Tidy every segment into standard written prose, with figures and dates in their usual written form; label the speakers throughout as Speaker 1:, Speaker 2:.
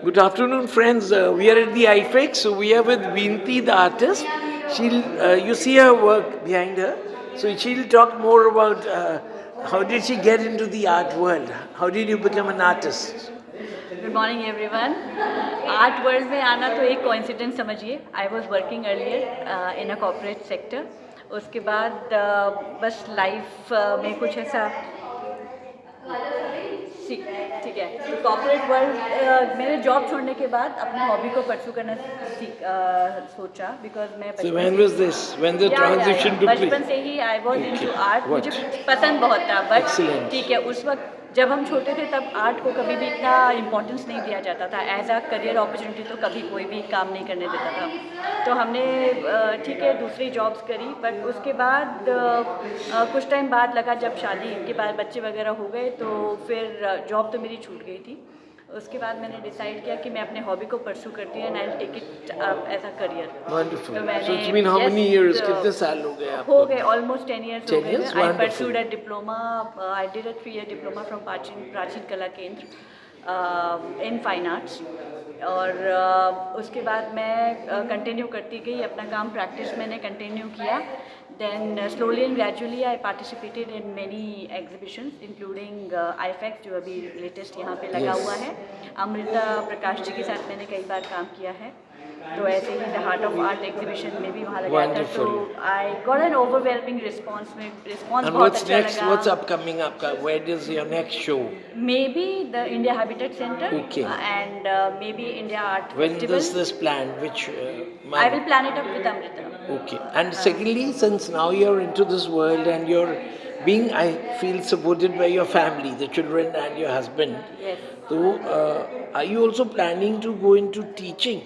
Speaker 1: Good afternoon, friends. We are at the IFEX, so we are with Vinti, the artist. You see her work behind her. So she'll talk more about how did she get into the art world? How did you become an artist?
Speaker 2: Good morning everyone art world में आना तो एक coincidence समझिए. I was working earlier in a corporate sector. उसके बाद बस life में कुछ ऐसा ठीक ठीक है. तो कॉर्पोरेट वर्ल्ड मैंने जॉब छोड़ने के बाद अपने हॉबी को परस्यू करना सोचा. बिकॉज मैं
Speaker 1: So when was this? When the transition took place?
Speaker 2: बचपन से ही I was into art.
Speaker 1: What?
Speaker 2: मुझे पसंद बहुत था. But
Speaker 1: Excellent.
Speaker 2: ठीक है, उस वक्त जब हम छोटे थे तब आर्ट को कभी भी इतना इम्पोर्टेंस नहीं दिया जाता था. एज अ करियर अपॉर्चुनिटी तो कभी कोई भी काम नहीं करने देता था. तो हमने ठीक है दूसरी जॉब्स करी. बट उसके बाद कुछ टाइम बाद लगा, जब शादी के बाद बच्चे वगैरह हो गए तो फिर जॉब तो मेरी छूट गई थी. उसके बाद मैंने डिसाइड किया कि मैं अपने हॉबी को परस्यू करती हूँ and I take it as a career.
Speaker 1: Wonderful.
Speaker 2: तो मैंने
Speaker 1: So it's been how many years? कितने साल हो गए आपको?
Speaker 2: हो गए almost 10 years.
Speaker 1: 10 years?
Speaker 2: I
Speaker 1: Wonderful.
Speaker 2: pursued a diploma. I did a 3-year diploma from प्राचीन कला केंद्र in fine arts. और उसके बाद मैं कंटिन्यू करती गई अपना काम. प्रैक्टिस मैंने कंटिन्यू किया. Then slowly and gradually I participated in many exhibitions including IFEX जो अभी लेटेस्ट यहाँ पे लगा
Speaker 1: Yes.
Speaker 2: हुआ है. अमृता प्रकाश जी के साथ मैंने कई बार काम किया है. तो ऐसे ही the heart of art exhibition में भी वहाँ लगाया था. तो
Speaker 1: Wonderful.
Speaker 2: I got an overwhelming response.
Speaker 1: And
Speaker 2: बहुत
Speaker 1: what's
Speaker 2: अच्छा
Speaker 1: next?
Speaker 2: लगा.
Speaker 1: What's upcoming? आपका? Where is your next show?
Speaker 2: Maybe the India Habitat Center.
Speaker 1: Okay.
Speaker 2: And maybe India Art
Speaker 1: When
Speaker 2: Festival.
Speaker 1: does this plan? Which month?
Speaker 2: I will plan it up with Amrita.
Speaker 1: Okay. And secondly, since now you're into this world and you're being, I feel, supported by your family, the children and your husband.
Speaker 2: Yes.
Speaker 1: So, are you also planning to go into teaching?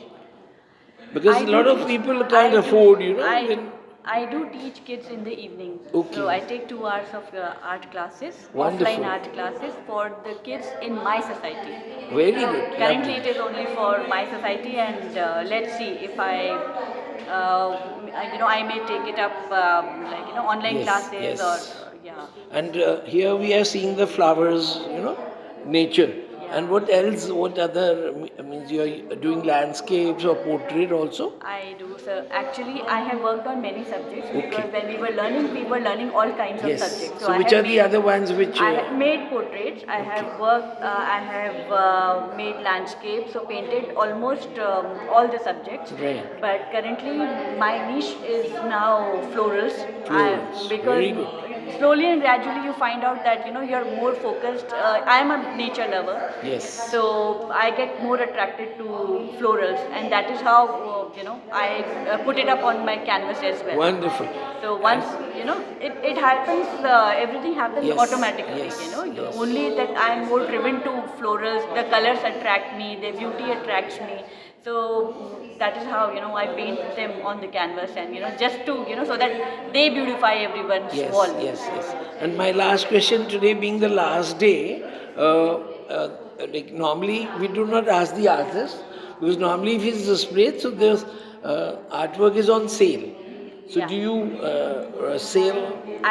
Speaker 1: Because
Speaker 2: I
Speaker 1: a lot
Speaker 2: do
Speaker 1: of
Speaker 2: teach-
Speaker 1: people can't
Speaker 2: I do-
Speaker 1: afford, you know.
Speaker 2: I,
Speaker 1: Then,
Speaker 2: I do teach kids in the evening.
Speaker 1: Okay.
Speaker 2: So I take 2 hours of art classes,
Speaker 1: Wonderful.
Speaker 2: offline art classes for the kids in my society.
Speaker 1: very good.
Speaker 2: Currently,
Speaker 1: lovely.
Speaker 2: it is only for my society, and let's see if I may take it up online
Speaker 1: Yes,
Speaker 2: classes
Speaker 1: yes.
Speaker 2: or yeah.
Speaker 1: And here we are seeing the flowers, nature.
Speaker 2: Yeah.
Speaker 1: And what else? What other? Means you're doing landscapes or portrait also?
Speaker 2: I do, sir. Actually, I have worked on many subjects.
Speaker 1: Okay.
Speaker 2: Because when we were learning all kinds
Speaker 1: Yes.
Speaker 2: of subjects.
Speaker 1: So
Speaker 2: I
Speaker 1: which
Speaker 2: have
Speaker 1: are the
Speaker 2: made-
Speaker 1: other ones which?
Speaker 2: I have made portraits. I have worked. I have made landscapes. So painted almost all the subjects.
Speaker 1: Right.
Speaker 2: But currently, my niche is now florals.
Speaker 1: Florals.
Speaker 2: Because
Speaker 1: Very good.
Speaker 2: slowly and gradually, you find out that you're more focused. I am a nature lover.
Speaker 1: Yes.
Speaker 2: So I get more attracted to florals, and that is how I put it up on my canvas as well.
Speaker 1: Wonderful.
Speaker 2: So once it happens, everything happens
Speaker 1: Yes,
Speaker 2: automatically.
Speaker 1: yes, yes.
Speaker 2: Only that I am more driven to florals. The colors attract me. Their beauty attracts me. So that is how I paint them on the canvas, and just to so that they beautify everyone's
Speaker 1: Yes,
Speaker 2: wall.
Speaker 1: yes, yes. And my last question today, being the last day, like normally we do not ask the artist because normally if it's displayed, so there's artwork is on sale. So
Speaker 2: Yeah.
Speaker 1: do you sell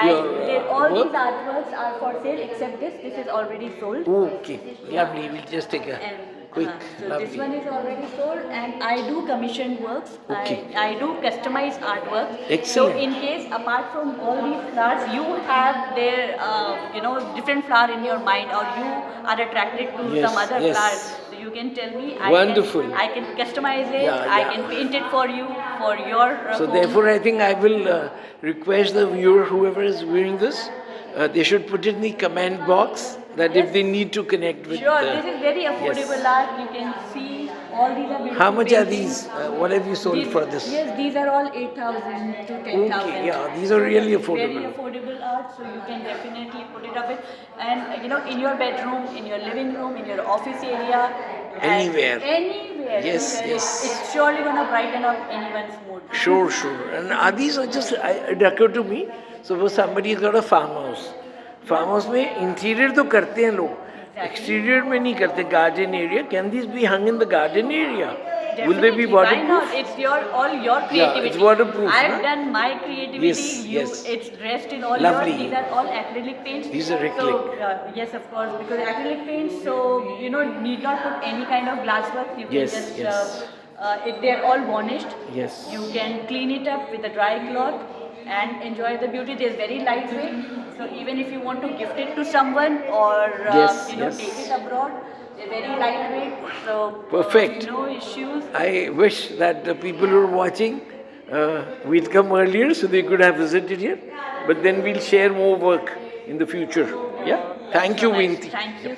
Speaker 1: your
Speaker 2: All
Speaker 1: work?
Speaker 2: these artworks are for sale except this. This is already sold.
Speaker 1: Okay, lovely. We'll just take a
Speaker 2: And
Speaker 1: quick,
Speaker 2: so
Speaker 1: lovely.
Speaker 2: this one is already sold, and I do commission works.
Speaker 1: Okay.
Speaker 2: I do customize artwork.
Speaker 1: Excellent.
Speaker 2: So in case apart from all these flowers, you have their different flower in your mind, or you are attracted to
Speaker 1: Yes,
Speaker 2: some other
Speaker 1: yes.
Speaker 2: flowers. So you can tell me.
Speaker 1: Wonderful.
Speaker 2: I can customize it.
Speaker 1: Yeah,
Speaker 2: I
Speaker 1: yeah.
Speaker 2: can paint it for you for your.
Speaker 1: So
Speaker 2: home.
Speaker 1: therefore, I think I will request the viewer, whoever is viewing this, they should put it in the comment box that if
Speaker 2: Yes.
Speaker 1: they need to connect with.
Speaker 2: Sure, this is very affordable art. You can see all these are beautiful.
Speaker 1: How much are
Speaker 2: paintings.
Speaker 1: these? What have you sold
Speaker 2: These-
Speaker 1: for this?
Speaker 2: Yes, these are all 8,000 to 10,000.
Speaker 1: Okay, yeah, these are really
Speaker 2: Very
Speaker 1: affordable.
Speaker 2: affordable art, so you can definitely put it up with, and in your bedroom, in your living room, in your office area, and
Speaker 1: Anywhere.
Speaker 2: Anywhere.
Speaker 1: Yes,
Speaker 2: you can-
Speaker 1: yes.
Speaker 2: It's surely gonna brighten up anyone's mood.
Speaker 1: Sure, sure. And are these are just it occurred to me. Suppose somebody's got a farmhouse. Farmhouse में interior तो करते हैं लोग, exterior में नहीं करते. Garden area, can this be hung in the garden area? Will they be
Speaker 2: Definitely. Why not?
Speaker 1: waterproof?
Speaker 2: It's it's all your
Speaker 1: Yeah,
Speaker 2: creativity.
Speaker 1: it's waterproof,
Speaker 2: I've
Speaker 1: huh?
Speaker 2: done my creativity.
Speaker 1: Yes, yes.
Speaker 2: It's dressed in all
Speaker 1: Lovely.
Speaker 2: yours. These are all acrylic paints.
Speaker 1: These are acrylic.
Speaker 2: So yes, of course, because acrylic paints, so need not put any kind of glass work. You can
Speaker 1: Yes,
Speaker 2: just
Speaker 1: yes.
Speaker 2: they're all varnished.
Speaker 1: Yes.
Speaker 2: You can clean it up with a dry cloth and enjoy the beauty. They're very lightweight. So even if you want to gift it to someone or
Speaker 1: Yes, yes.
Speaker 2: take it abroad, they're very lightweight. So
Speaker 1: Perfect.
Speaker 2: no issues.
Speaker 1: I wish that the people who are watching will come earlier so they could have visited here. But then we'll share more work in the future. Yeah. Thank you,
Speaker 2: So much.
Speaker 1: Vinti.
Speaker 2: Thank you.